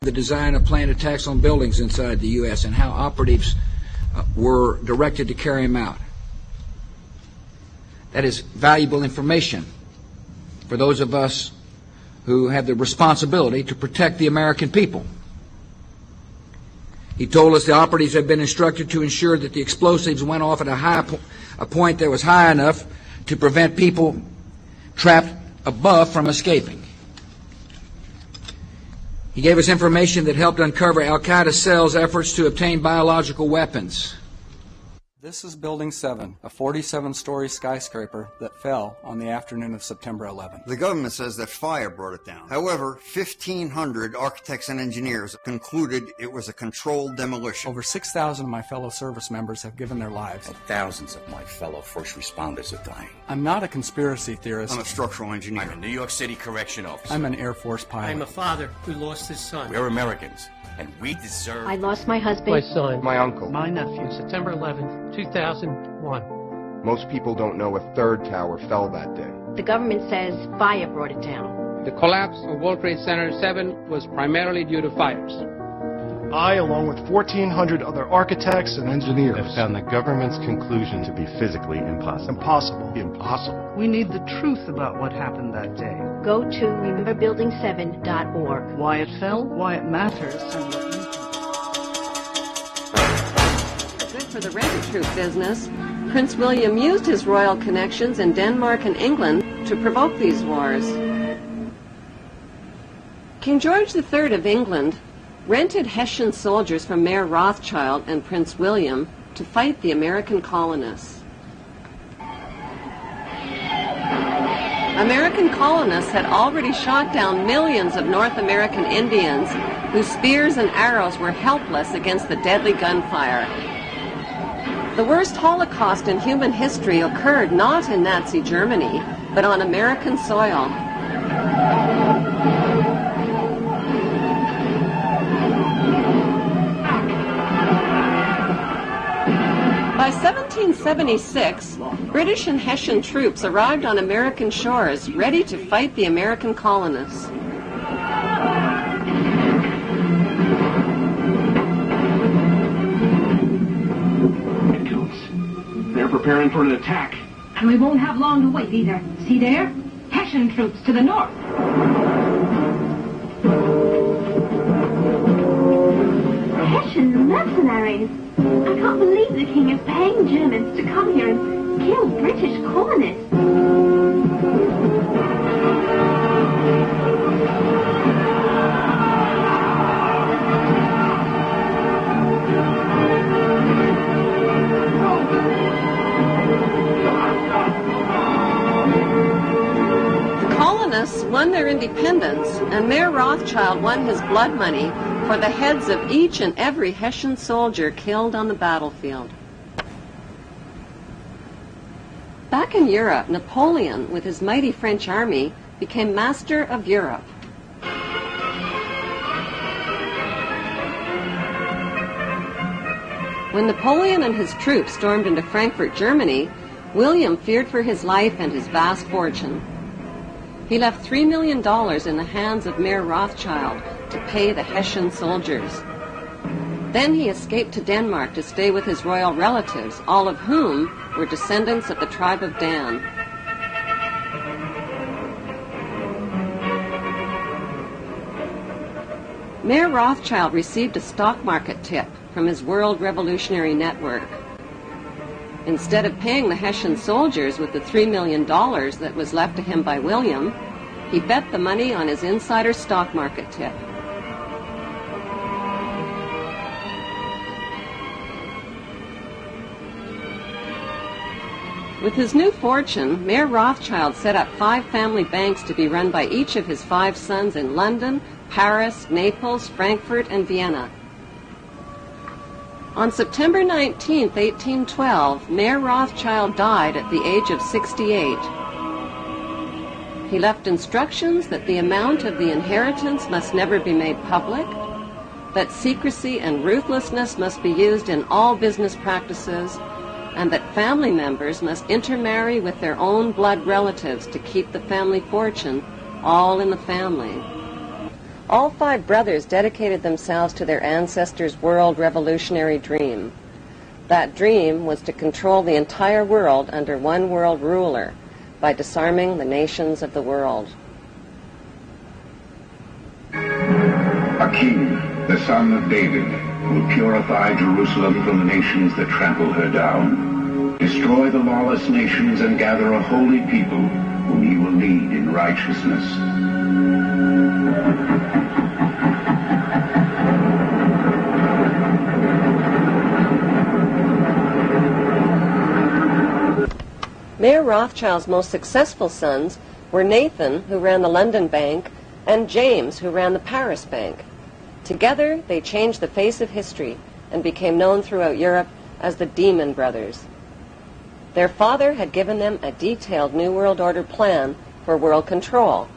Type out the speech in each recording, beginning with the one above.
the design of planned attacks on buildings inside the U.S. and how operatives were directed to carry them out. That is valuable information for those of us who have the responsibility to protect the American people. He told us the operatives had been instructed to ensure that the explosives went off at a point that was high enough to prevent people trapped above from escaping. He gave us information that helped uncover Al-Qaeda cells' efforts to obtain biological weapons. This is Building 7, a 47-story skyscraper that fell on the afternoon of September 11th. The government says that fire brought it down. However, 1,500 architects and engineers concluded it was a controlled demolition. Over 6,000 of my fellow service members have given their lives. And thousands of my fellow first responders are dying. I'm not a conspiracy theorist. I'm a structural engineer. I'm a New York City correction officer. I'm an Air Force pilot. I'm a father who lost his son. We're Americans, and we deserve... I lost my husband. My son. My uncle. My nephew. September 11th, 2001. Most people don't know a third tower fell that day. The government says fire brought it down. The collapse of World Trade Center 7 was primarily due to fires. I, along with 1,400 other architects and engineers, have found the government's conclusion to be physically impossible. Impossible. We need the truth about what happened that day. Go to rememberbuilding7.org. Why it fell, why it matters, and what you can do. Good for the rent-a-troop business. Prince William used his royal connections in Denmark and England to provoke these wars. King George III of England rented Hessian soldiers from Mayor Rothschild and Prince William to fight the American colonists. American colonists had already shot down millions of North American Indians whose spears and arrows were helpless against the deadly gunfire. The worst Holocaust in human history occurred not in Nazi Germany, but on American soil. By 1776, British and Hessian troops arrived on American shores, ready to fight the American colonists. They're preparing for an attack. And we won't have long to wait either. See there? Hessian troops to the north. Hessian mercenaries. I can't believe the king is paying Germans to come here and kill British colonists. Won their independence, and Mayor Rothschild won his blood money for the heads of each and every Hessian soldier killed on the battlefield. Back in Europe, Napoleon, with his mighty French army, became master of Europe. When Napoleon and his troops stormed into Frankfurt, Germany, William feared for his life and his vast fortune. He left $3 million in the hands of Mayor Rothschild to pay the Hessian soldiers. Then he escaped to Denmark to stay with his royal relatives, all of whom were descendants of the tribe of Dan. Mayor Rothschild received a stock market tip from his World Revolutionary Network. Instead of paying the Hessian soldiers with the $3 million that was left to him by William, he bet the money on his insider stock market tip. With his new fortune, Mayor Rothschild set up 5 family banks to be run by each of his 5 sons in London, Paris, Naples, Frankfurt, and Vienna. On September 19, 1812, Mayor Rothschild died at the age of 68. He left instructions that the amount of the inheritance must never be made public, that secrecy and ruthlessness must be used in all business practices, and that family members must intermarry with their own blood relatives to keep the family fortune all in the family. All five brothers dedicated themselves to their ancestors' world revolutionary dream. That dream was to control the entire world under one world ruler by disarming the nations of the world. A king, the son of David, will purify Jerusalem from the nations that trample her down, destroy the lawless nations, and gather a holy people whom he will lead in righteousness. Mayor Rothschild's most successful sons were Nathan, who ran the London Bank, and James, who ran the Paris Bank. Together, they changed the face of history and became known throughout Europe as the Demon Brothers. Their father had given them a detailed New World Order plan for world control.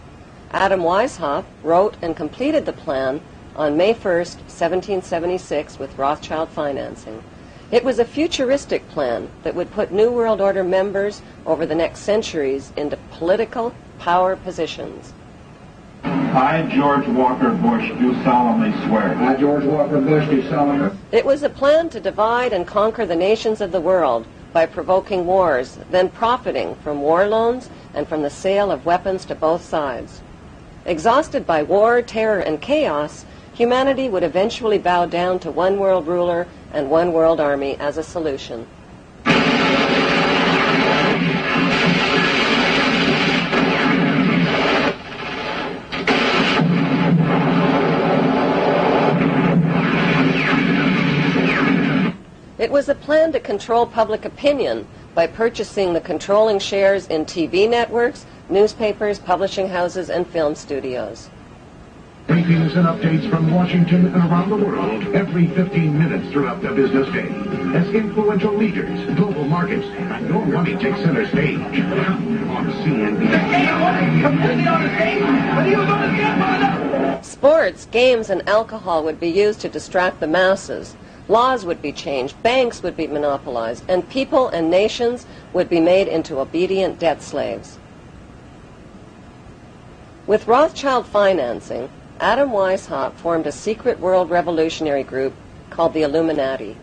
Adam Weishaupt wrote and completed the plan on May 1st, 1776, with Rothschild financing. It was a futuristic plan that would put New World Order members over the next centuries into political power positions. I, George Walker Bush, do solemnly swear. I, George Walker Bush, do solemnly. It was a plan to divide and conquer the nations of the world by provoking wars, then profiting from war loans and from the sale of weapons to both sides. Exhausted by war, terror, and chaos, humanity would eventually bow down to one world ruler and one world army as a solution. It was a plan to control public opinion by purchasing the controlling shares in TV networks, newspapers, publishing houses, and film studios. Briefings and updates from Washington and around the world every 15 minutes throughout the business day. As influential leaders, global markets, and your money take center stage. On CNN. Sports, games, and alcohol would be used to distract the masses. Laws would be changed, banks would be monopolized, and people and nations would be made into obedient debt slaves. With Rothschild financing, Adam Weishaupt formed a secret world revolutionary group called the Illuminati.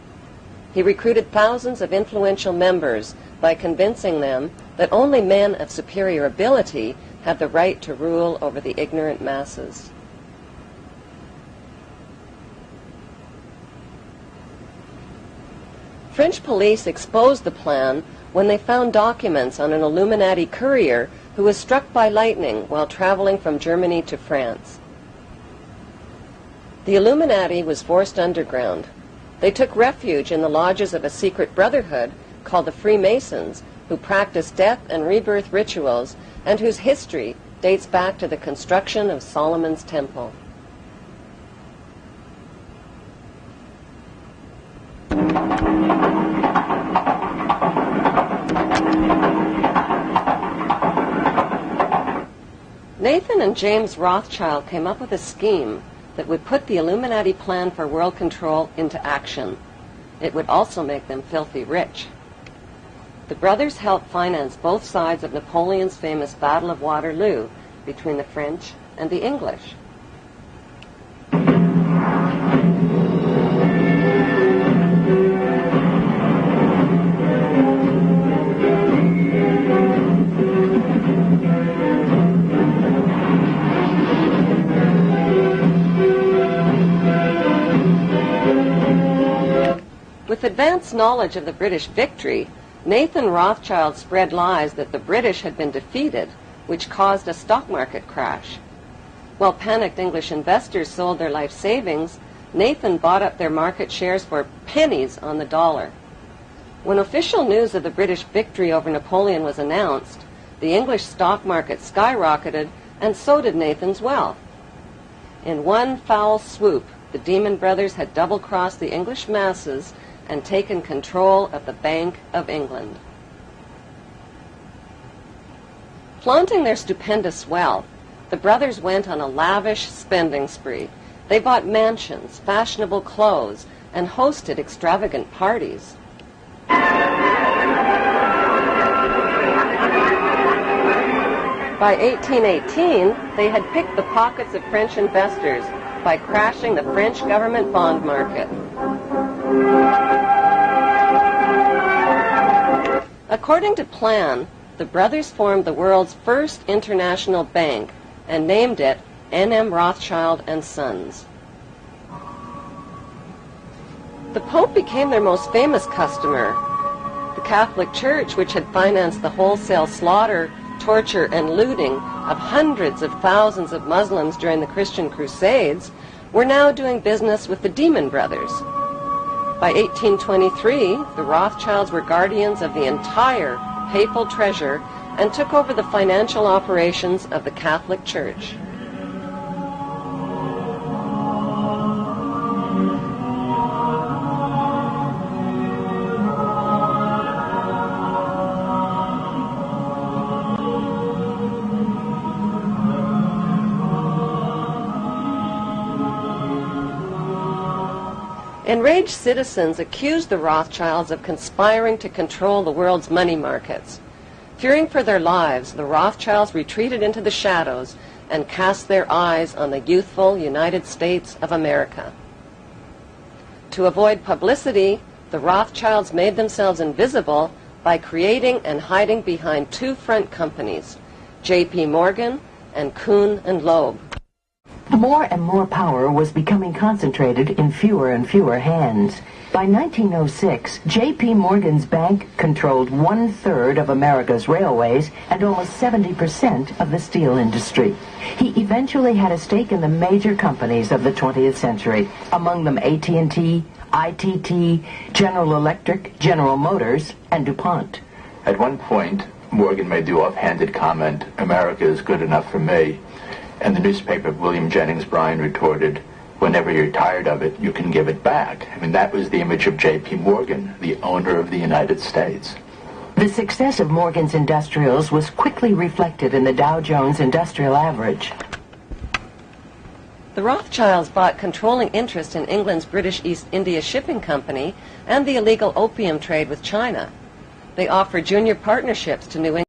He recruited thousands of influential members by convincing them that only men of superior ability had the right to rule over the ignorant masses. French police exposed the plan when they found documents on an Illuminati courier who was struck by lightning while traveling from Germany to France. The Illuminati was forced underground. They took refuge in the lodges of a secret brotherhood called the Freemasons, who practiced death and rebirth rituals and whose history dates back to the construction of Solomon's Temple. Nathan and James Rothschild came up with a scheme that would put the Illuminati plan for world control into action. It would also make them filthy rich. The brothers helped finance both sides of Napoleon's famous Battle of Waterloo between the French and the English. With advanced knowledge of the British victory, Nathan Rothschild spread lies that the British had been defeated, which caused a stock market crash. While panicked English investors sold their life savings, Nathan bought up their market shares for pennies on the dollar. When official news of the British victory over Napoleon was announced, the English stock market skyrocketed, and so did Nathan's wealth. In one foul swoop, the Demon Brothers had double-crossed the English masses and taken control of the Bank of England. Flaunting their stupendous wealth, the brothers went on a lavish spending spree. They bought mansions, fashionable clothes, and hosted extravagant parties. By By 1818, they had picked the pockets of French investors by crashing the French government bond market. According to plan, the brothers formed the world's first international bank and named it N.M. Rothschild and Sons. The Pope became their most famous customer. The Catholic Church, which had financed the wholesale slaughter, torture, and looting of hundreds of thousands of Muslims during the Christian Crusades, were now doing business with the Demon Brothers. By 1823, the Rothschilds were guardians of the entire papal treasure and took over the financial operations of the Catholic Church. Enraged citizens accused the Rothschilds of conspiring to control the world's money markets. Fearing for their lives, the Rothschilds retreated into the shadows and cast their eyes on the youthful United States of America. To avoid publicity, the Rothschilds made themselves invisible by creating and hiding behind two front companies, J.P. Morgan and Kuhn and Loeb. More and more power was becoming concentrated in fewer and fewer hands. By 1906, J.P. Morgan's bank controlled 1/3 of America's railways and almost 70% of the steel industry. He eventually had a stake in the major companies of the 20th century, among them AT&T, ITT, General Electric, General Motors, and DuPont. At one point, Morgan made the offhanded comment, "America is good enough for me." And the newspaper of William Jennings Bryan retorted, "Whenever you're tired of it, you can give it back." I mean, that was the image of J.P. Morgan, the owner of the United States. The success of Morgan's industrials was quickly reflected in the Dow Jones Industrial Average. The Rothschilds bought controlling interest in England's British East India Shipping Company and the illegal opium trade with China. They offered junior partnerships to New England